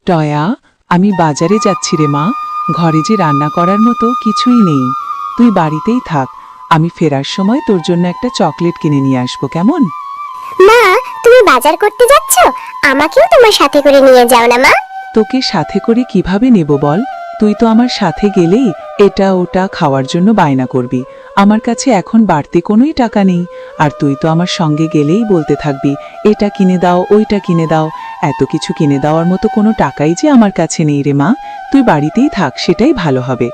টয়া, আমি বাজারে যাচ্ছি রে মা। ঘরে যে রান্না করার মতো কিছুই নেই। তুই বাড়িতেই থাক, আমি ফেরার সময় তোর জন্য একটা চকলেট কিনে নিয়ে আসবো, কেমন? মা, তুমি বাজার করতে যাচ্ছ? আমাকেও তোমার সাথে করে নিয়ে যাও না মা। তোকে সাথে করে কিভাবে নেব বল? তুই তো আমার সাথে গেলেই এটা ওটা খাওয়ার জন্য বায়না করবি। আমার কাছে এখন বাড়তি কোনোই টাকা নেই, আর তুই তো আমার সঙ্গে গেলেই বলতে থাকবি এটা কিনে দাও, ওইটা কিনে দাও। এত কিছু কিনে দেওয়ার মতো কোনো টাকাই যে আমার কাছে নেই রে মা। তুই বাড়িতেই থাক, সেটাই ভালো হবে।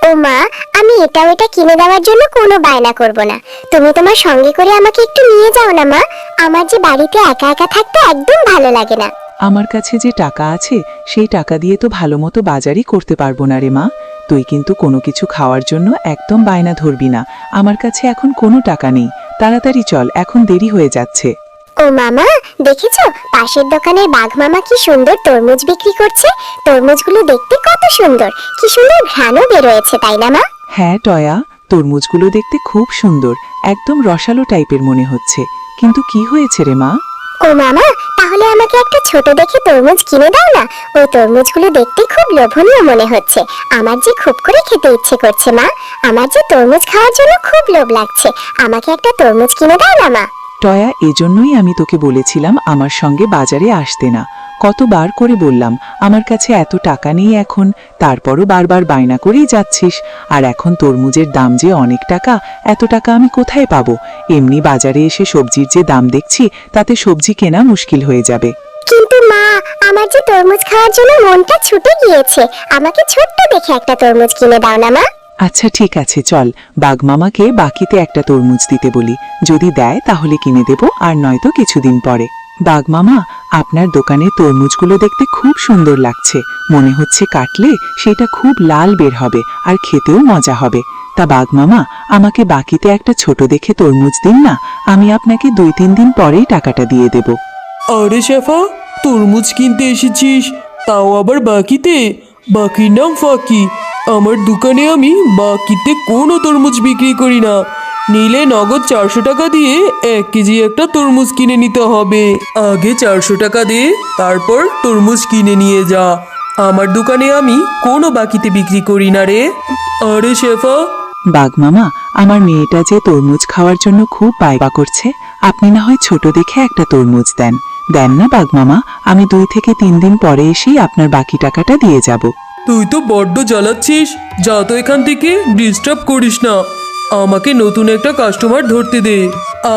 ও মা, আমি এটা ওটা কিনে দেওয়ার জন্য কোনো বায়না করব না। তুমি তোমার সঙ্গে করে আমাকে একটু নিয়ে যাও না মা। আমার যে বাড়িতে একা একা থাকতে একদম ভালো লাগে না। আমার কাছে যে টাকা আছে সেই টাকা দিয়ে তো ভালো মতো বাজারই করতে পারবো না রে মা। তুই কিন্তু কোনো কিছু খাওয়ার জন্য একদম বায়না ধরবি না। আমার কাছে এখন কোনো টাকা নেই, তাড়াতাড়ি চল, এখন দেরি হয়ে যাচ্ছে। ও মামা, দেখেছো পাশের দোকানের বাঘ মামা কি সুন্দর তরমুজ বিক্রি করছে? তরমুজগুলো দেখতে কত সুন্দর, কি সুন্দর ঘ্রাণও বেরোয়েছে, তাই না মা? হ্যাঁ টয়া, তরমুজগুলো দেখতে খুব সুন্দর, একদম রসালো টাইপের মনে হচ্ছে। কিন্তু কি হয়েছে রে মা? ও মামা, তাহলে আমাকে একটা ছোট দেখে তরমুজ কিনে দাও না। ওই তরমুজগুলো দেখতে খুব লোভনীয় মনে হচ্ছে। আমার যে খুব করে খেতে ইচ্ছে করছে মা। আমার যে তরমুজ খাওয়ার জন্য খুব লোভ লাগছে। আমাকে একটা তরমুজ কিনে দাও না মা। টয়া, এজন্যই আমি তোকে বলেছিলাম আমার সঙ্গে বাজারে আসতে না। কতবার করে বললাম আমার কাছে এত টাকা নেই এখন, তারপরও বারবার বায়না করেই যাচ্ছিস। আর এখন তরমুজের দাম যে অনেক টাকা, এত টাকা আমি কোথায় পাবো? এমনি বাজারে এসে সবজির যে দাম দেখছি, তাতে সবজি কেনা মুশকিল হয়ে যাবে। কিন্তু মা, আমার যে তরমুজ খাওয়ার জন্য মনটা ছুটে গিয়েছে। আমাকে ছোট্ট দেখে একটা তরমুজ কিনে দাও না মা। আচ্ছা ঠিক আছে, চল বাঘমামাকে বাকিতে একটা তরমুজ দিতে বলি। যদি দেয় তাহলে কিনে দেব, আর নয়তো কিছুদিন পরে। বাঘমামা, আপনার দোকানের তরমুজগুলো দেখতে খুব সুন্দর লাগছে। মনে হচ্ছে কাটলে সেটা খুব লাল বের হবে, আর খেতেও মজা হবে। তা বাঘমামা, আমাকে বাকিতে একটা ছোট দেখে তরমুজ দিন না। আমি আপনাকে 2-3 দিন পরেই টাকাটা দিয়ে দেব। আরে শেফা, তরমুজ কিনতে এসেছিস, তাও আবার বাকিতে? বাকির নাম ফাঁকি। আমার দোকানে আমি বাকিতে কোনো তরমুজ বিক্রি করি না। নিলে নগদ 400 টাকা দিয়ে 1 কেজি একটা তরমুজ কিনে নিতে হবে। আগে 400 টাকা দিয়ে তারপর তরমুজ কিনে নিয়ে যা। আমার দোকানে আমি কোনো বাকিতে বিক্রি করি না রে। আরে শেফা, বাঘমামা, আমার মেয়েটা যে তরমুজ খাওয়ার জন্য খুব বায়না করছে, আপনি না হয় ছোট দেখে একটা তরমুজ দেন। দেন না বাঘমামা, আমি 2 থেকে 3 দিন পরে এসেই আপনার বাকি টাকাটা দিয়ে যাব। তুই তো বড্ড জ্বালাচ্ছিস। যা তো এখান থেকে, ডিস্টার্ব করিস না। আমাকে নতুন একটা কাস্টমার ধরতে দে।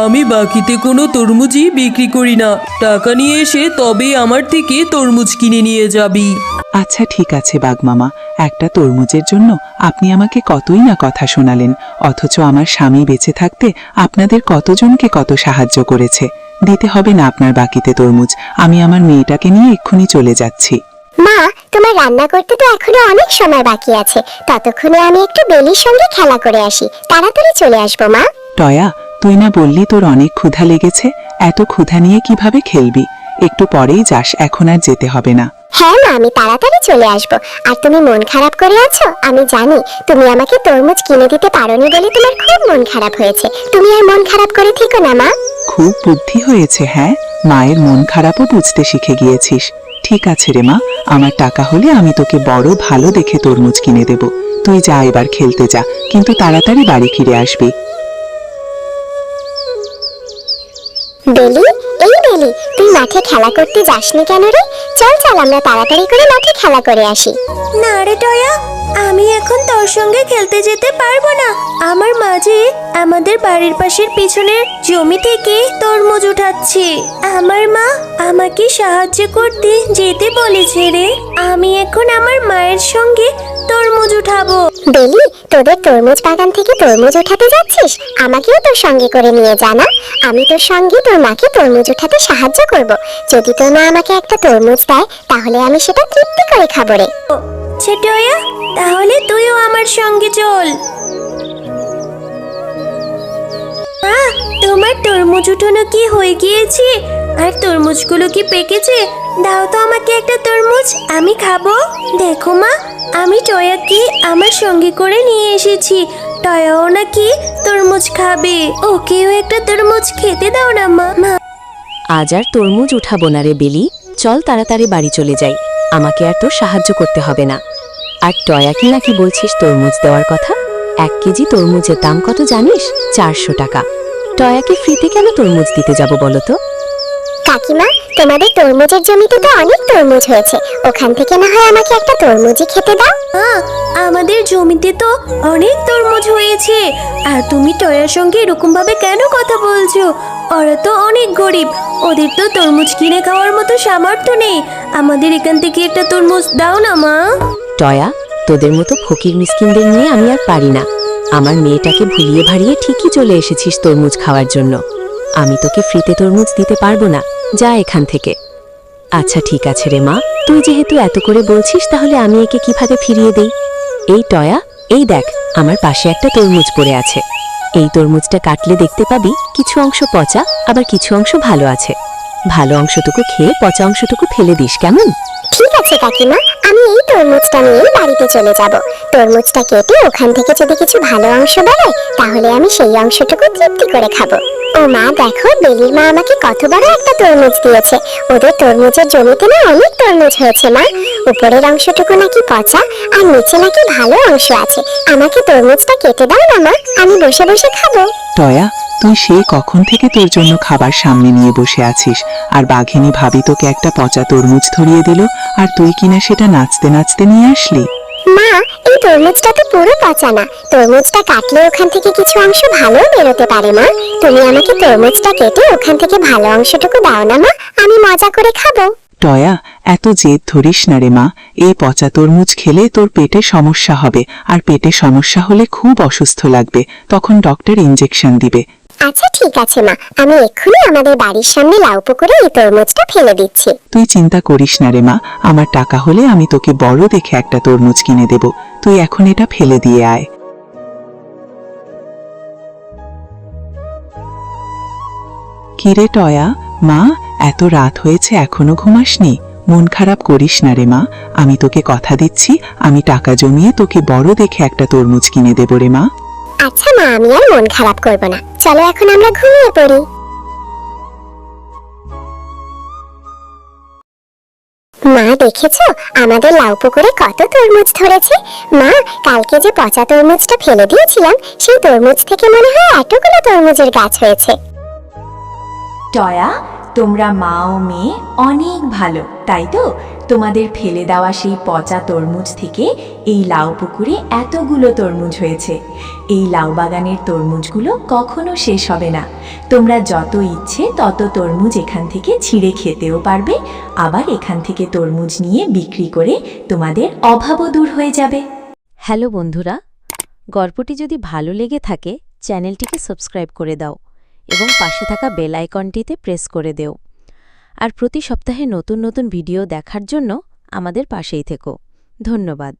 আমি বাকিতে কোনো তরমুজই বিক্রি করি না। টাকা নিয়ে এসে তবেই আমার থেকে তরমুজ কিনে নিয়ে যাবি। আচ্ছা ঠিক আছে বাঘমামা, একটা তরমুজের জন্য আপনি আমাকে কতই না কথা শোনালেন, অথচ আমার স্বামী বেঁচে থাকতে আপনাদের কতজনকে কত সাহায্য করেছে। দিতে হবে না আপনার বাকিতে তরমুজ, আমি আমার মেয়েটাকে নিয়ে এক্ষুনি চলে যাচ্ছি। মা, তোমার রান্না করতে তো এখনো অনেক সময় বাকি আছে। ততক্ষণে আমি একটু বেলির সঙ্গে খেলা করে আসি। তাড়াতাড়ি চলে আসবো মা। টয়া, তুই না বললি তোর অনেক ক্ষুধা লেগেছে? এত ক্ষুধা নিয়ে কিভাবে খেলবি? একটু পরেই যাস, এখন আর যেতে হবে না। হ্যাঁ মা, আমি তাড়াতাড়ি চলে আসবো। আর তুমি মন খারাপ করে আছো, আমি জানি। তুমি আমাকে তরমুজ কিনে দিতে পারোনি বলে তোমার খুব মন খারাপ হয়েছে। তুমি আর মন খারাপ করে থেকো না মা। খুব বুদ্ধি হয়েছে, হ্যাঁ, মায়ের মন খারাপও বুঝতে শিখে গিয়েছিস। ঠিক আছে রে মা, আমার টাকা হলে আমি তোকে বড় ভালো দেখে তরমুজ কিনে দেব। তুই যা, এবার খেলতে যা, কিন্তু তাড়াতাড়ি বাড়ি ফিরে আসবি। বেলি, এই বেলি, তুই মাঠে খেলা করতে যাসনি কেন রে? চল চল, আমরা তাড়াতাড়ি করে মাঠে খেলা করে আসি। না রে টয়া, আমি এখন তোর সঙ্গে খেলতে যেতে পারবো না। আমার মাঝে আমাদের বাড়ির পাশের পিছনের জমি থেকে তরমুজ উঠাচ্ছে। আমার মা আমাকে সাহায্য করতে যেতে বলেছে রে। আমি এখন আমার মায়ের সঙ্গে তরমুজ উঠাবো। বেলি, তোদের তরমুজ বাগান থেকে তরমুজ উঠাতে যাচ্ছিস? আমাকেও তোর সঙ্গে করে নিয়ে জানা। আমি তোর সঙ্গে তোর মাকে তরমুজ উঠাতে সাহায্য করব। যদি তোর মা আমাকে একটা তরমুজ দেয়, তাহলে আমি সেটা তৃপ্তি করে খাবো রে। টয়া, তাহলে তুইও আমার সঙ্গে চল। মা, তোমার তরমুজ উঠানো কি হয়ে গিয়েছে? আর তরমুজগুলো কি পেকেছে? দাও তো আমাকে একটা তরমুজ, আমি খাবো। দেখো মা, আমি টয়াকে আমার সঙ্গে করে নিয়ে এসেছি। টয়াও নাকি তরমুজ খাবে। ওকেও একটা তরমুজ খেতে দাও না মা। আজ আর তরমুজ উঠাবো না রে বেলি, চল তাড়াতাড়ি বাড়ি চলে যাই, আমাকে আর তোর সাহায্য করতে হবে না। আর টয়াকে নাকি বলছিস তরমুজ দেওয়ার কথা? 1 কেজি তরমুজের দাম কত জানিস? 400 টাকা। টয়াকে ফ্রিতে কেন তরমুজ দিতে যাব বলো তো? কাকিমা, তোমাদের তরমুজের জমিতে তো অনেক তরমুজ হয়েছে, ওখান থেকে না হয় আমাকে একটা তরমুজই খেতে দাও। আমাদের জমিতে তো অনেক তরমুজ হয়েছে, আর তুমি টয়ার সঙ্গে এরকম ভাবে কেন কথা বলছো? ওরা তো অনেক গরিব, ওদের তো তরমুজ কিনে খাওয়ার মতো সামর্থ্য নেই। আমাদের এখান থেকে একটা তরমুজ দাও না মা। টয়া, তোদের মতো ফকির মিসকিনদের নিয়ে আমি আর পারি না। আমার মেয়েটাকে ভুলিয়ে ভাড়িয়ে ঠিকই চলে এসেছিস তরমুজ খাওয়ার জন্য। আমি তোকে ফ্রিতে তরমুজ দিতে পারবো না, যা এখান থেকে। আচ্ছা ঠিক আছে রে মা, তুই যেহেতু এত করে বলছিস তাহলে আমি একে কিভাবে ফিরিয়ে দেই? এই টয়া, এই দেখ, আমার পাশে একটা তরমুজ পড়ে আছে। এই তরমুজটা কাটলে দেখতে পাবি কিছু অংশ পচা, আবার কিছু অংশ ভালো আছে। ভালো অংশটুকু খেয়ে পচা অংশটুকু ফেলে দিস, কেমন? ঠিক আছে কাকিমা, আমি এই তরমুজটা নিয়ে বাড়িতে চলে যাব। তরমুজটা কেটে ওখান থেকে যদি কিছু ভালো অংশ বেরোয় তাহলে আমি সেই অংশটুকু তৃপ্তি করে খাবো। ও মা, দেখো বেলির মা আমাকে কত বড় একটা তরমুজ দিয়েছে। ওদের তরমুজের জমিতে না অনেক তরমুজ হয়েছে মা। উপরের অংশটুকু নাকি পচা আর নিচে নাকি ভালো অংশ আছে। আমাকে তরমুজটা কেটে দাও না মা, আমি বসে বসে খাবো। টয়া, তুই সেই কখন থেকে তোর জন্য খাবার সামনে নিয়ে বসে আছিস, আর বাঘিনী ভাবি তোকে একটা পচা তরমুজ ধরিয়ে দিল, আর তুই কিনা সেটা নাচতে নাচতে নিয়ে আসলি। মা, এই তরমুজটা তো পুরো পচা না। তরমুজটা কাটলে ওখান থেকে কিছু অংশ ভালো বেরোতে পারে মা। তুমি আমাকে তরমুজটা কেটে ওখান থেকে ভালো অংশটুকু দাও না মা, আমি মজা করে খাবো। টয়া, এত জেদ ধরিস না রে মা। এই পচা তরমুজ খেলে তোর পেটে সমস্যা হবে, আর পেটে সমস্যা হলে খুব অসুস্থ লাগবে, তখন ডক্টর ইনজেকশন দিবে। আচ্ছা ঠিক আছে মা, আমি এক্ষুনি আমাদের বাড়ির সামনে লাউ পুকুরে এই তরমুজটা ফেলে দিচ্ছি। তুই চিন্তা করিস না রে মা, আমার টাকা হলে আমি তোকে বড় দেখে একটা তরমুজ কিনে দেব। তুই এখন এটা ফেলে দিয়ে আয়। কিরে টয়া, মা এত রাত হয়েছে এখনো ঘুমাসনি? মন খারাপ করিস না রে মা, আমি তোকে কথা দিচ্ছি, আমি টাকা জমিয়ে তোকে বড় দেখে একটা তরমুজ কিনে দেব রে মা। আচ্ছা মা, আমি আর মন খারাপ করব না, চলো এখন আমরা ঘুমিয়ে পড়ি। মা দেখেছো আমাদের লাউ পুকুরে কত তরমুজ ধরেছে? মা, কালকে যে পচা তরমুজটা ফেলে দিয়েছিলাম সেই তরমুজ থেকে মনে হয় এতগুলো তরমুজের গাছ হয়েছে। টয়া, তোমরা মা ও মেয়ে অনেক ভালো, তাই তো? তোমাদের ফেলে দেওয়া সেই পচা তরমুজ থেকে এই লাউ পুকুরে এতগুলো তরমুজ হয়েছে। এই লাউ বাগানের তরমুজগুলো কখনো শেষ হবে না। তোমরা যত ইচ্ছে তত তরমুজ এখান থেকে ছিঁড়ে খেতেও পারবে, আবার এখান থেকে তরমুজ নিয়ে বিক্রি করে তোমাদের অভাবও দূর হয়ে যাবে। হ্যালো বন্ধুরা, গল্পটি যদি ভালো লেগে থাকে চ্যানেলটিকে সাবস্ক্রাইব করে দাও এবং পাশে থাকা বেল আইকনটিতে প্রেস করে দেও। আর প্রতি সপ্তাহে নতুন নতুন ভিডিও দেখার জন্য আমাদের পাশেই থেকো। ধন্যবাদ।